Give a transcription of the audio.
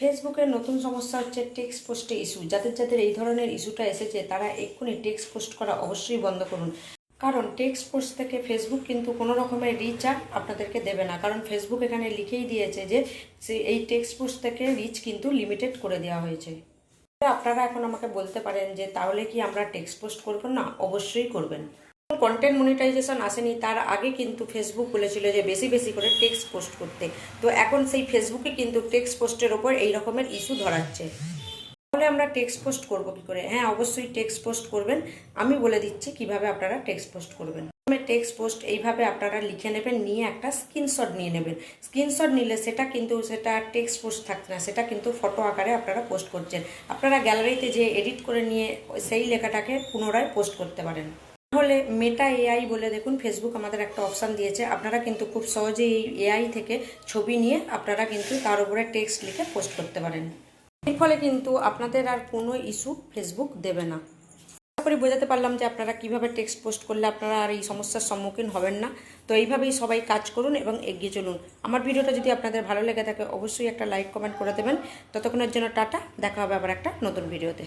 ফেসবুকের নতুন সমস্যা হচ্ছে টেক্সট পোস্টে ইস্যু। যাদের যাদের এই ধরনের ইস্যুটা এসেছে তারা এক্ষুনি টেক্সট পোস্ট করা অবশ্যই বন্ধ করুন। কারণ টেক্সট পোস্ট থেকে ফেসবুক কিন্তু কোনো রকমের রিচ আপনাদেরকে দেবে না। কারণ ফেসবুক এখানে লিখেই দিয়েছে যে এই টেক্সট পোস্ট থেকে রিচ কিন্তু লিমিটেড করে দেওয়া হয়েছে। আপনারা এখন আমাকে বলতে পারেন যে তাহলে কি আমরা টেক্সট পোস্ট করব? না, অবশ্যই করবেন। কন্টেন্ট মনিটাইজেশন আসেনি তার আগে কিন্তু ফেসবুক বলেছিল যে বেশি বেশি করে টেক্সট পোস্ট করতে। তো এখন সেই ফেসবুকে কিন্তু টেক্সট পোস্টের ওপর এই রকমের ইস্যু ধরাচ্ছে। তাহলে আমরা টেক্সট পোস্ট করব কি করে? হ্যাঁ, অবশ্যই টেক্সট পোস্ট করবেন। আমি বলে দিচ্ছি কিভাবে আপনারা টেক্সট পোস্ট করবেন। টেক্সট পোস্ট এইভাবে আপনারা লিখে নেবেন, নিয়ে একটা স্ক্রিনশট নিয়ে নেবেন। স্ক্রিনশট নিলে সেটা টেক্সট পোস্ট থাকছে না, সেটা কিন্তু ফটো আকারে আপনারা পোস্ট করছেন। আপনারা গ্যালারিতে যে এডিট করে নিয়ে সেই লেখাটাকে পুনরায় পোস্ট করতে পারেন। তাহলে মেটা এআই বলে দেখুন ফেসবুক আমাদের একটা অপশান দিয়েছে। আপনারা কিন্তু খুব সহজেই এই এআই থেকে ছবি নিয়ে আপনারা কিন্তু তার উপরে টেক্সট লিখে পোস্ট করতে পারেন। এর ফলে কিন্তু আপনাদের আর কোনো ইস্যু ফেসবুক দেবে না। আশা করি বোঝাতে পারলাম যে আপনারা কিভাবে টেক্সট পোস্ট করলে আপনারা আর এই সমস্যার সম্মুখীন হবেন না। তো এইভাবেই সবাই কাজ করুন এবং এগিয়ে চলুন। আমার ভিডিওটা যদি আপনাদের ভালো লেগে থাকে অবশ্যই একটা লাইক কমেন্ট করে দেবেন। ততক্ষণের জন্য টাটা, দেখা হবে আবার একটা নতুন ভিডিওতে।